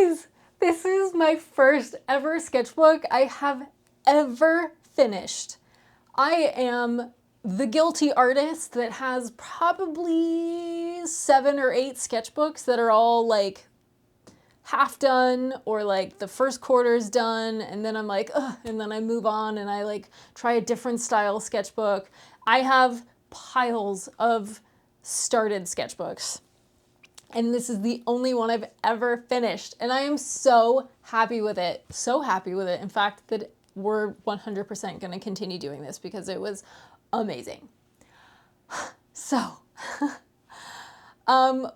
Guys, this is my first ever sketchbook I have ever finished. I am the guilty artist that has probably 7 or 8 sketchbooks that are all like half done, or like the first quarter's done, and then I'm like, ugh, and then I move on and I like try a different style sketchbook. I have piles of started sketchbooks, and this is the only one I've ever finished, and I am so happy with it. So happy with it, in fact, that we're 100% going to continue doing this because it was amazing. So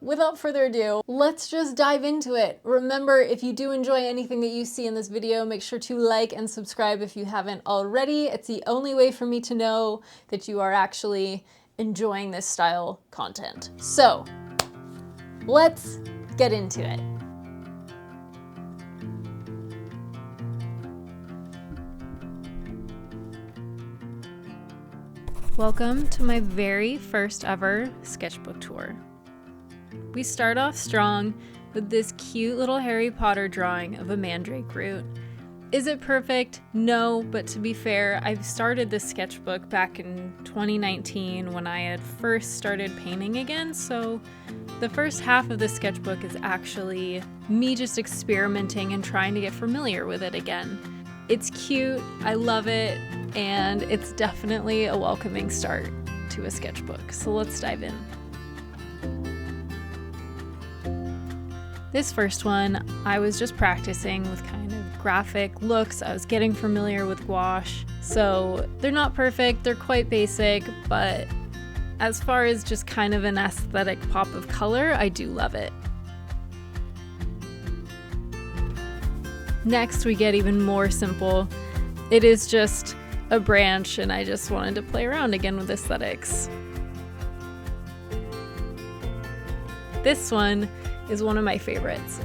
without further ado, let's just dive into it. Remember, if you do enjoy anything that you see in this video, make sure to like and subscribe if you haven't already. It's the only way for me to know that you are actually enjoying this style content. So let's get into it. Welcome to my very first ever sketchbook tour. We start off strong with this cute little Harry Potter drawing of a mandrake root. Is it perfect? No, but to be fair, I started this sketchbook back in 2019 when I had first started painting again, so the first half of the sketchbook is actually me just experimenting and trying to get familiar with it again. It's cute, I love it, and it's definitely a welcoming start to a sketchbook, so let's dive in. This first one, I was just practicing with kind of graphic looks. I was getting familiar with gouache. So they're not perfect, they're quite basic, but as far as just kind of an aesthetic pop of color, I do love it. Next, we get even more simple. It is just a branch, and I just wanted to play around again with aesthetics. This one is one of my favorites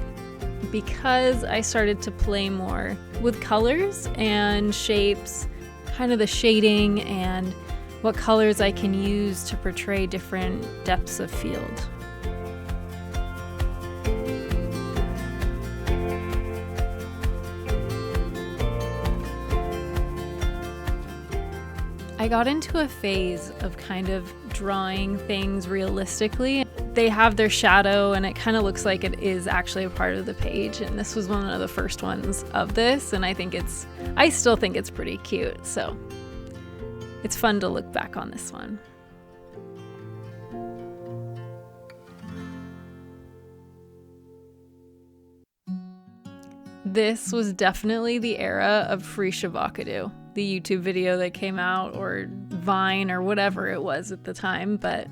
because I started to play more with colors and shapes, kind of the shading and what colors I can use to portray different depths of field. I got into a phase of kind of drawing things realistically. They have their shadow and it kind of looks like it is actually a part of the page, and this was one of the first ones of this, and I still think it's pretty cute, so it's fun to look back on this one. This was definitely the era of Free Shavakadu, the YouTube video that came out, or Vine, or whatever it was at the time, but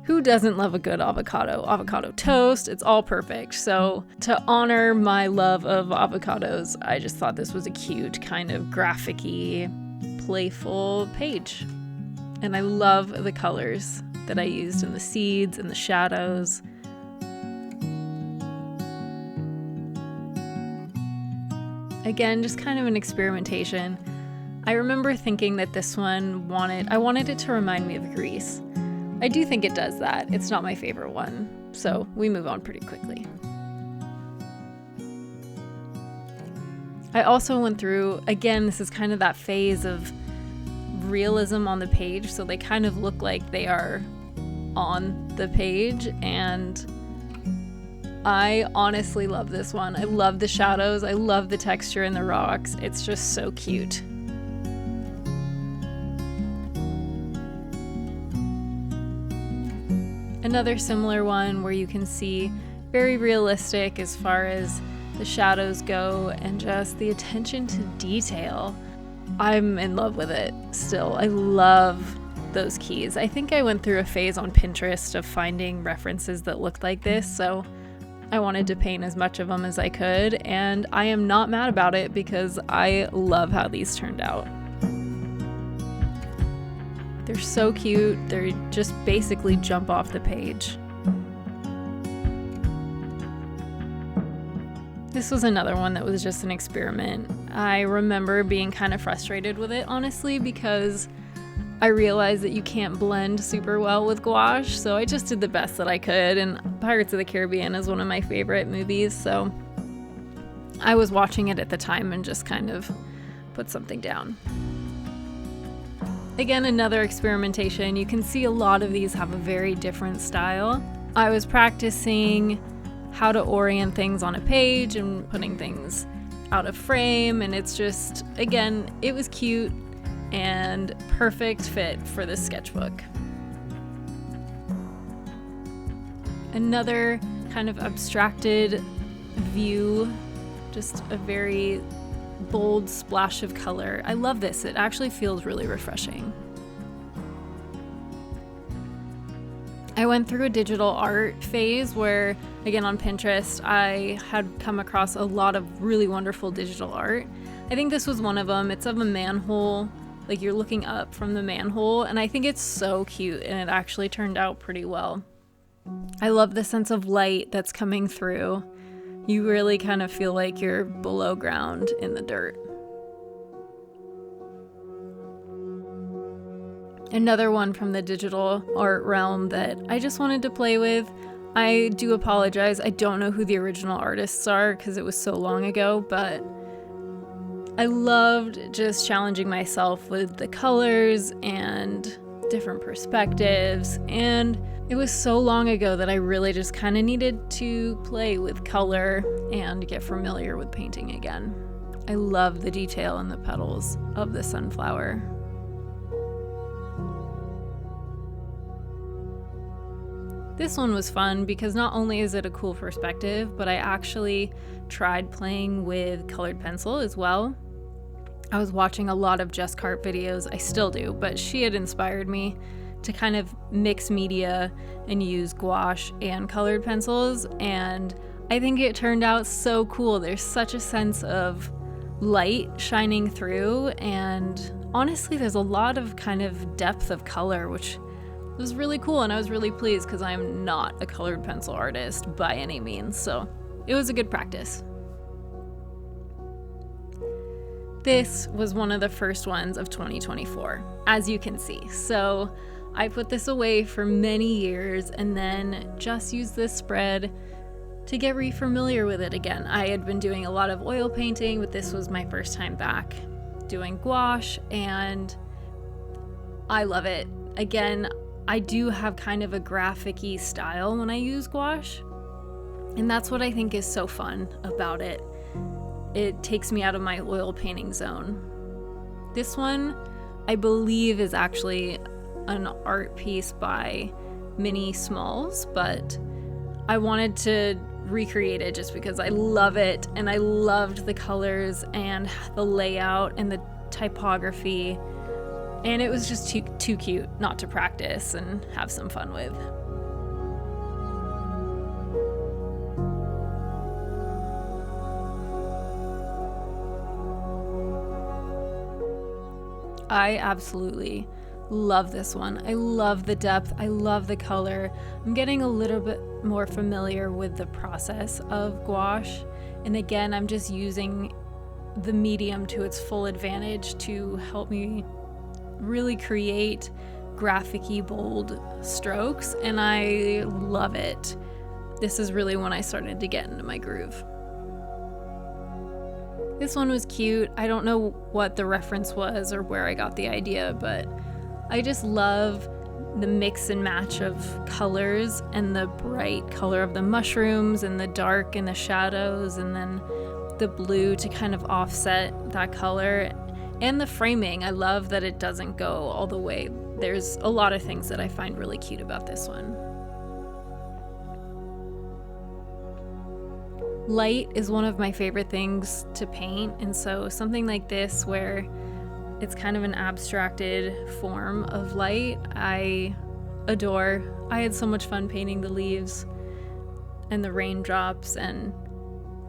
who doesn't love a good avocado? Avocado toast, it's all perfect. So to honor my love of avocados, I just thought this was a cute, kind of graphic-y, playful page. And I love the colors that I used in the seeds and the shadows. Again, just kind of an experimentation. I remember thinking that this one I wanted it to remind me of Greece. I do think it does that. It's not my favorite one, so we move on pretty quickly. I also went through, again, this is kind of that phase of realism on the page, so they kind of look like they are on the page, and I honestly love this one. I love the shadows, I love the texture in the rocks. It's just so cute. Another similar one where you can see very realistic as far as the shadows go and just the attention to detail. I'm in love with it still. I love those keys. I think I went through a phase on Pinterest of finding references that looked like this, so I wanted to paint as much of them as I could, and I am not mad about it because I love how these turned out. They're so cute, they just basically jump off the page. This was another one that was just an experiment. I remember being kind of frustrated with it, honestly, because I realized that you can't blend super well with gouache, so I just did the best that I could, and Pirates of the Caribbean is one of my favorite movies, so I was watching it at the time and just kind of put something down. Again, another experimentation. You can see a lot of these have a very different style. I was practicing how to orient things on a page and putting things out of frame, and it's just, again, it was cute and perfect fit for this sketchbook. Another kind of abstracted view, just a very bold splash of color. I love this. It actually feels really refreshing. I went through a digital art phase where, again, on Pinterest, I had come across a lot of really wonderful digital art. I think this was one of them. It's of a manhole, like you're looking up from the manhole, and I think it's so cute, and it actually turned out pretty well. I love the sense of light that's coming through. You really kind of feel like you're below ground in the dirt. Another one from the digital art realm that I just wanted to play with. I do apologize. I don't know who the original artists are because it was so long ago, but I loved just challenging myself with the colors and different perspectives, and it was so long ago that I really just kind of needed to play with color and get familiar with painting again. I love the detail in the petals of the sunflower. This one was fun because not only is it a cool perspective, but I actually tried playing with colored pencil as well. I was watching a lot of Jess Cart videos, I still do, but she had inspired me to kind of mix media and use gouache and colored pencils, and I think it turned out so cool. There's such a sense of light shining through, and honestly there's a lot of kind of depth of color, which was really cool, and I was really pleased because I'm not a colored pencil artist by any means, so it was a good practice. This was one of the first ones of 2024, as you can see. So I put this away for many years and then just used this spread to get re-familiar with it again. I had been doing a lot of oil painting, but this was my first time back doing gouache, and I love it. Again, I do have kind of a graphic-y style when I use gouache, and that's what I think is so fun about it. It takes me out of my oil painting zone. This one, I believe, is actually an art piece by Minnie Smalls, but I wanted to recreate it just because I love it, and I loved the colors and the layout and the typography. And it was just too cute not to practice and have some fun with. I absolutely love this one. I love the depth. I love the color. I'm getting a little bit more familiar with the process of gouache. And again, I'm just using the medium to its full advantage to help me really create graphic-y, bold strokes, and I love it. This is really when I started to get into my groove. This one was cute. I don't know what the reference was or where I got the idea, but I just love the mix and match of colors and the bright color of the mushrooms and the dark and the shadows, and then the blue to kind of offset that color. And the framing, I love that it doesn't go all the way. There's a lot of things that I find really cute about this one. Light is one of my favorite things to paint, and so something like this where it's kind of an abstracted form of light, I adore. I had so much fun painting the leaves and the raindrops, and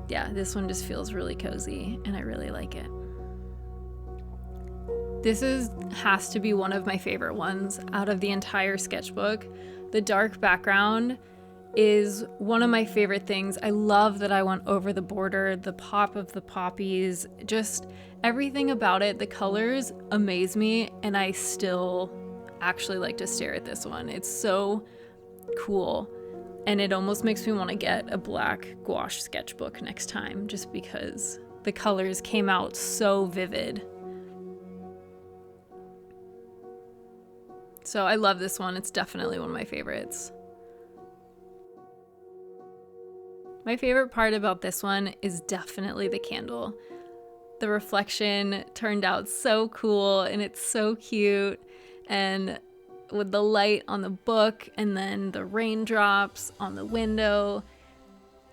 yeah, this one just feels really cozy and I really like it. This has to be one of my favorite ones out of the entire sketchbook. The dark background is one of my favorite things. I love that I went over the border, the pop of the poppies, just everything about it. The colors amaze me, and I still actually like to stare at this one. It's so cool. And it almost makes me want to get a black gouache sketchbook next time, just because the colors came out so vivid. So I love this one. It's definitely one of my favorites. My favorite part about this one is definitely the candle. The reflection turned out so cool and it's so cute. And with the light on the book and then the raindrops on the window,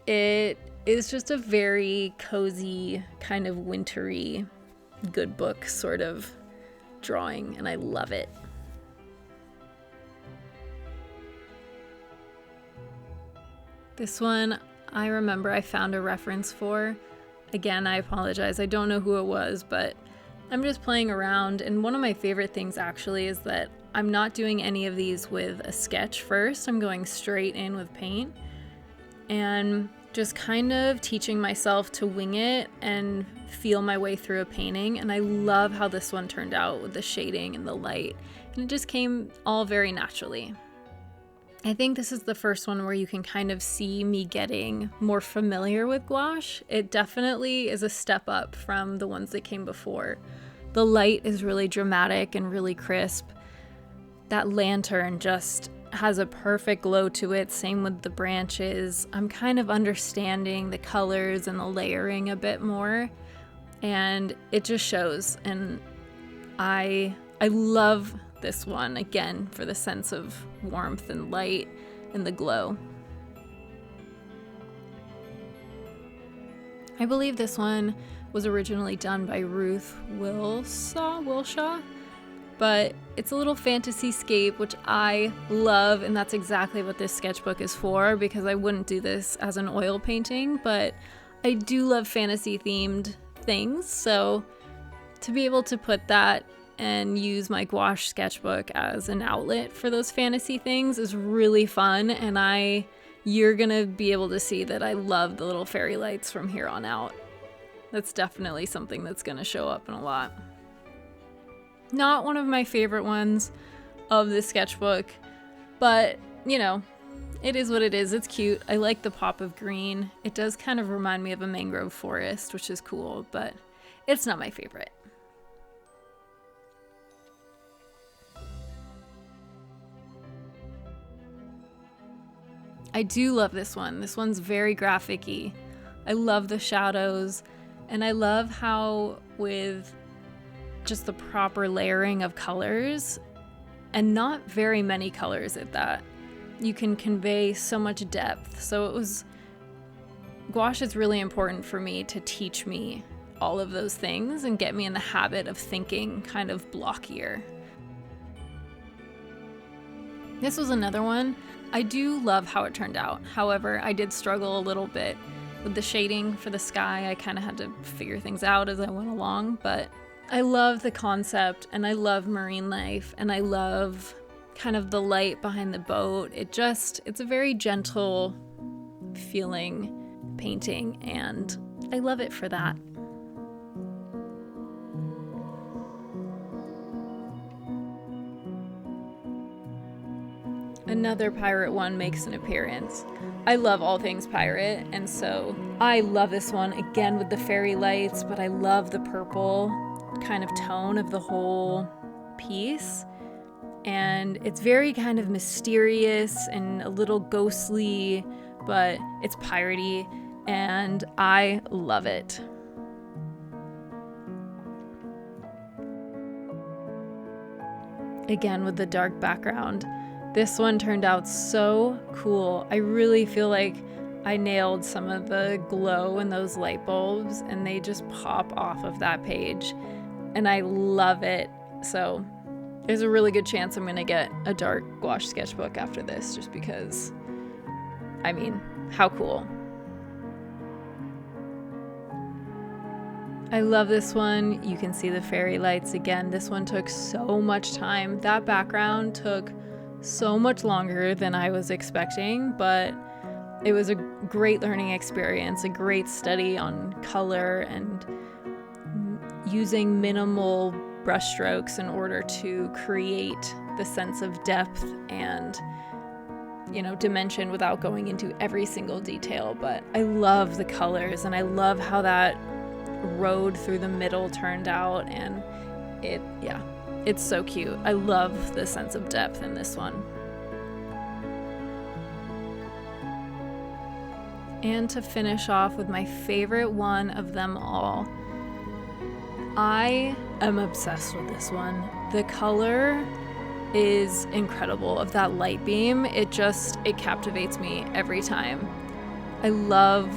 it is just a very cozy, kind of wintry, good book sort of drawing, and I love it. This one, I remember I found a reference for. Again, I apologize, I don't know who it was, but I'm just playing around, and one of my favorite things actually is that I'm not doing any of these with a sketch first. I'm going straight in with paint and just kind of teaching myself to wing it and feel my way through a painting. And I love how this one turned out with the shading and the light, and it just came all very naturally. I think this is the first one where you can kind of see me getting more familiar with gouache. It definitely is a step up from the ones that came before. The light is really dramatic and really crisp. That lantern just has a perfect glow to it, same with the branches. I'm kind of understanding the colors and the layering a bit more, and it just shows. And I love this one, again, for the sense of warmth and light and the glow. I believe this one was originally done by Ruth Wilshaw, but it's a little fantasy scape, which I love, and that's exactly what this sketchbook is for, because I wouldn't do this as an oil painting, but I do love fantasy themed things, so to be able to put that and use my gouache sketchbook as an outlet for those fantasy things is really fun, and you're gonna be able to see that I love the little fairy lights from here on out. That's definitely something that's gonna show up in a lot. Not one of my favorite ones of the sketchbook, but you know, it is what it is. It's cute. I like the pop of green. It does kind of remind me of a mangrove forest, which is cool, but it's not my favorite. I do love this one. This one's very graphic-y. I love the shadows, and I love how with just the proper layering of colors, and not very many colors at that, you can convey so much depth. So gouache is really important for me to teach me all of those things and get me in the habit of thinking kind of blockier. This was another one. I do love how it turned out. However, I did struggle a little bit with the shading for the sky. I kind of had to figure things out as I went along, but I love the concept, and I love marine life, and I love kind of the light behind the boat. It's a very gentle feeling painting, and I love it for that. Another pirate one makes an appearance. I love all things pirate, and so I love this one, again with the fairy lights, but I love the purple kind of tone of the whole piece. And it's very kind of mysterious and a little ghostly, but it's piratey, and I love it. Again with the dark background. This one turned out so cool. I really feel like I nailed some of the glow in those light bulbs, and they just pop off of that page, and I love it. So there's a really good chance I'm gonna get a dark gouache sketchbook after this, just because, I mean, how cool. I love this one. You can see the fairy lights again. This one took so much time. That background took so much longer than I was expecting, but it was a great learning experience, a great study on color and using minimal brushstrokes in order to create the sense of depth and, you know, dimension without going into every single detail, but I love the colors and I love how that road through the middle turned out, and yeah, it's so cute. I love the sense of depth in this one. And to finish off with my favorite one of them all, I am obsessed with this one. The color is incredible of that light beam. It captivates me every time. I love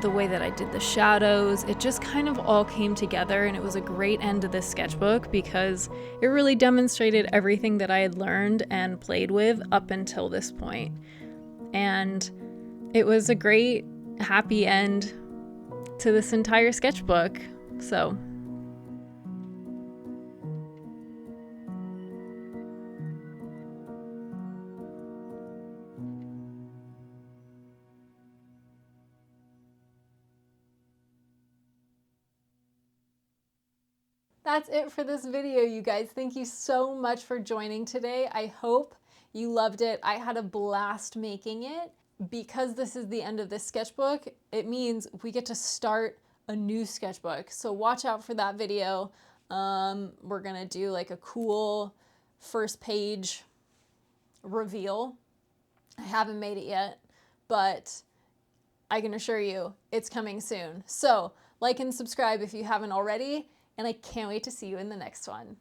the way that I did the shadows. It just kind of all came together, and it was a great end to this sketchbook because it really demonstrated everything that I had learned and played with up until this point. And it was a great, happy end to this entire sketchbook. So that's it for this video, you guys. Thank you so much for joining today. I hope you loved it. I had a blast making it. Because this is the end of this sketchbook, it means we get to start a new sketchbook. So watch out for that video. We're gonna do like a cool first page reveal. I haven't made it yet, but I can assure you it's coming soon. So like and subscribe if you haven't already, and I can't wait to see you in the next one.